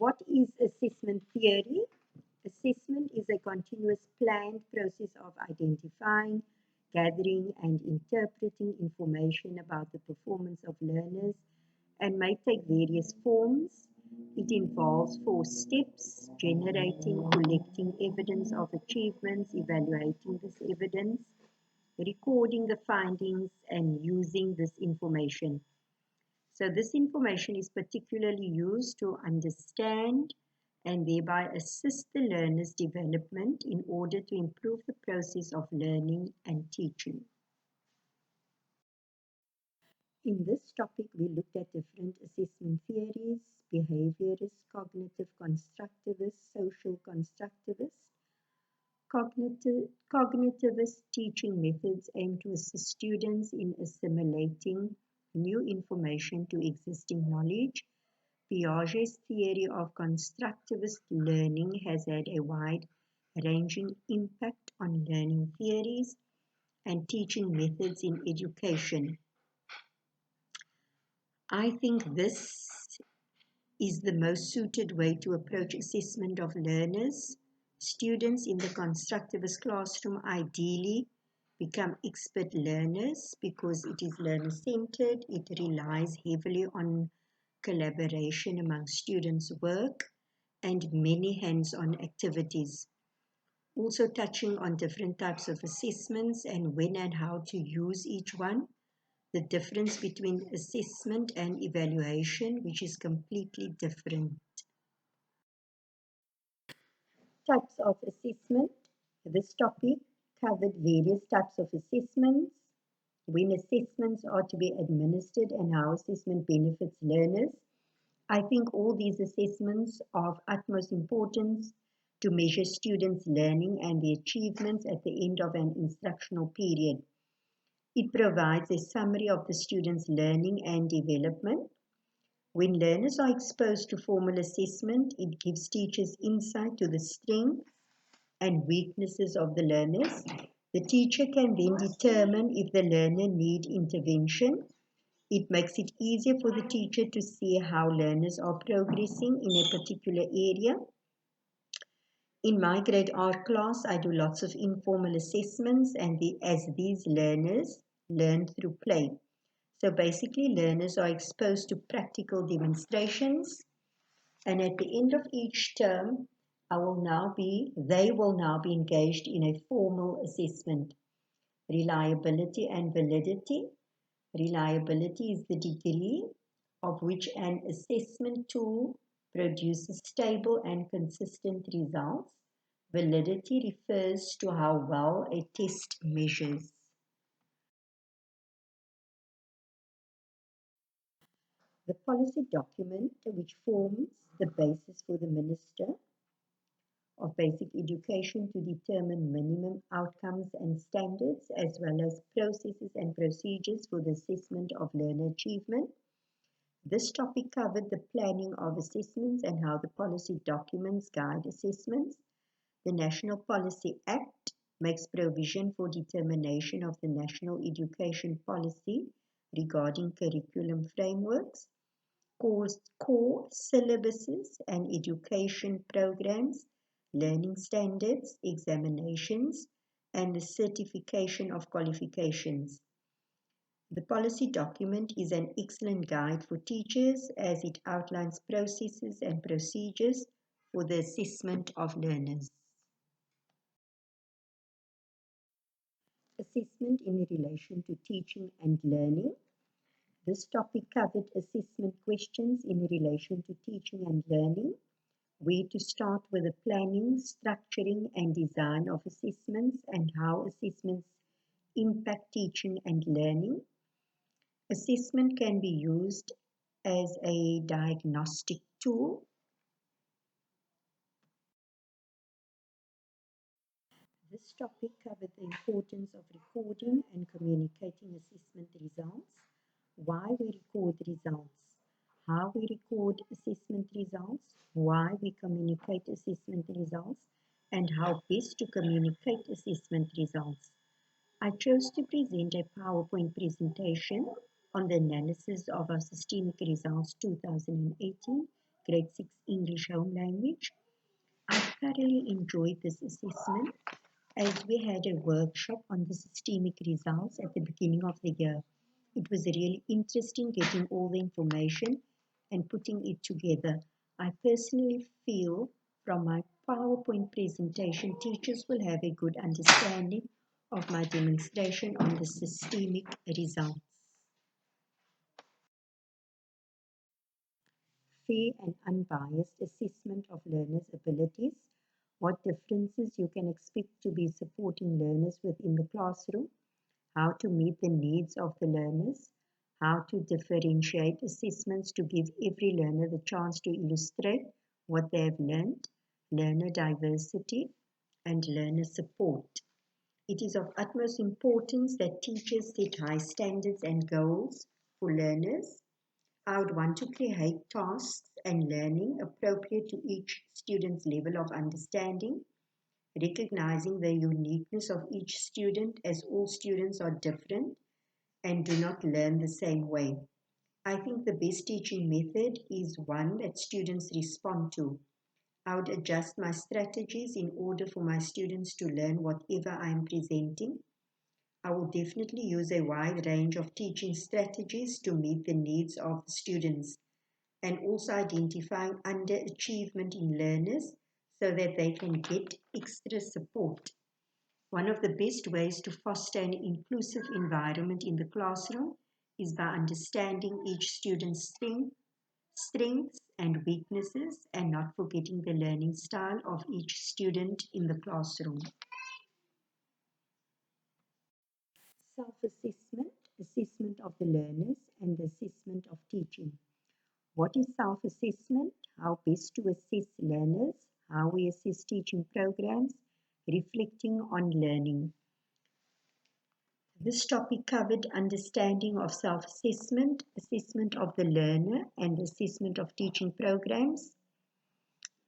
What is assessment theory? Assessment is a continuous planned process of identifying, gathering and interpreting information about the performance of learners and may take various forms. It involves 4 steps: generating, collecting evidence of achievements, evaluating this evidence, recording the findings, and using this information. So this information is particularly used to understand and thereby assist the learner's development in order to improve the process of learning and teaching. In this topic, we looked at different assessment theories: behaviorist, cognitive constructivist, social constructivist. Cognitivist teaching methods aim to assist students in assimilating new information to existing knowledge. Piaget's theory of constructivist learning has had a wide-ranging impact on learning theories and teaching methods in education. I think this is the most suited way to approach assessment of learners. Students in the constructivist classroom ideally become expert learners because it is learner-centered. It relies heavily on collaboration among students' work and many hands-on activities. Also touching on different types of assessments and when and how to use each one. The difference between assessment and evaluation, which is completely different. Types of assessment. This topic covered various types of assessments, when assessments are to be administered and how assessment benefits learners. I think all these assessments are of utmost importance to measure students' learning and their achievements at the end of an instructional period. It provides a summary of the students' learning and development. When learners are exposed to formal assessment, it gives teachers insight to the strengths and weaknesses of the learners. The teacher can then determine if the learner needs intervention. It makes it easier for the teacher to see how learners are progressing in a particular area. In my grade art class, I do lots of informal assessments as these learners learn through play. So basically, learners are exposed to practical demonstrations, and at the end of each term, they will now be engaged in a formal assessment. Reliability and validity. Reliability is the degree of which an assessment tool produces stable and consistent results. Validity refers to how well a test measures. The policy document, which forms the basis for the Minister of Basic Education to determine minimum outcomes and standards, as well as processes and procedures for the assessment of learner achievement. This topic covered the planning of assessments and how the policy documents guide assessments. The National Policy Act makes provision for determination of the national education policy regarding curriculum frameworks, core syllabuses and education programs, learning standards, examinations, and the certification of qualifications. The policy document is an excellent guide for teachers as it outlines processes and procedures for the assessment of learners. Assessment in relation to teaching and learning. This topic covered assessment questions in relation to teaching and learning, where to start with the planning, structuring, and design of assessments and how assessments impact teaching and learning. Assessment can be used as a diagnostic tool. This topic covered the importance of recording and communicating assessment results, why we record results, how we record assessment results, why we communicate assessment results, and how best to communicate assessment results. I chose to present a PowerPoint presentation on the analysis of our Systemic Results 2018 Grade 6 English Home Language. I thoroughly enjoyed this assessment as we had a workshop on the systemic results at the beginning of the year. It was really interesting getting all the information and putting it together. I personally feel from my PowerPoint presentation, teachers will have a good understanding of my demonstration on the systemic results. Fair and unbiased assessment of learners' abilities, what differences you can expect to be supporting learners within the classroom, how to meet the needs of the learners, how to differentiate assessments to give every learner the chance to illustrate what they have learned, learner diversity, and learner support. It is of utmost importance that teachers set high standards and goals for learners. I would want to create tasks and learning appropriate to each student's level of understanding, recognizing the uniqueness of each student as all students are different and do not learn the same way. I think the best teaching method is one that students respond to. I would adjust my strategies in order for my students to learn whatever I am presenting. I will definitely use a wide range of teaching strategies to meet the needs of the students and also identifying underachievement in learners so that they can get extra support. One of the best ways to foster an inclusive environment in the classroom is by understanding each student's strengths and weaknesses and not forgetting the learning style of each student in the classroom. Self-assessment, assessment of the learners and the assessment of teaching. What is self-assessment? How best to assess learners, how we assess teaching programs, reflecting on learning. This topic covered understanding of self-assessment, assessment of the learner, and assessment of teaching programs.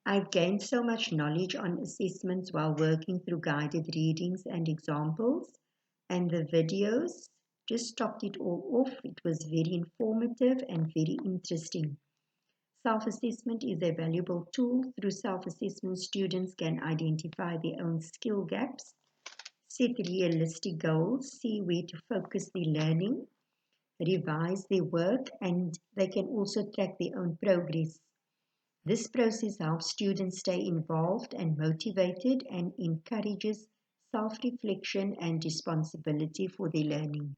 I've gained so much knowledge on assessments while working through guided readings and examples, and the videos just topped it all off. It was very informative and very interesting. Self-assessment is a valuable tool. Through self-assessment, students can identify their own skill gaps, set realistic goals, see where to focus their learning, revise their work, and they can also track their own progress. This process helps students stay involved and motivated and encourages self-reflection and responsibility for their learning.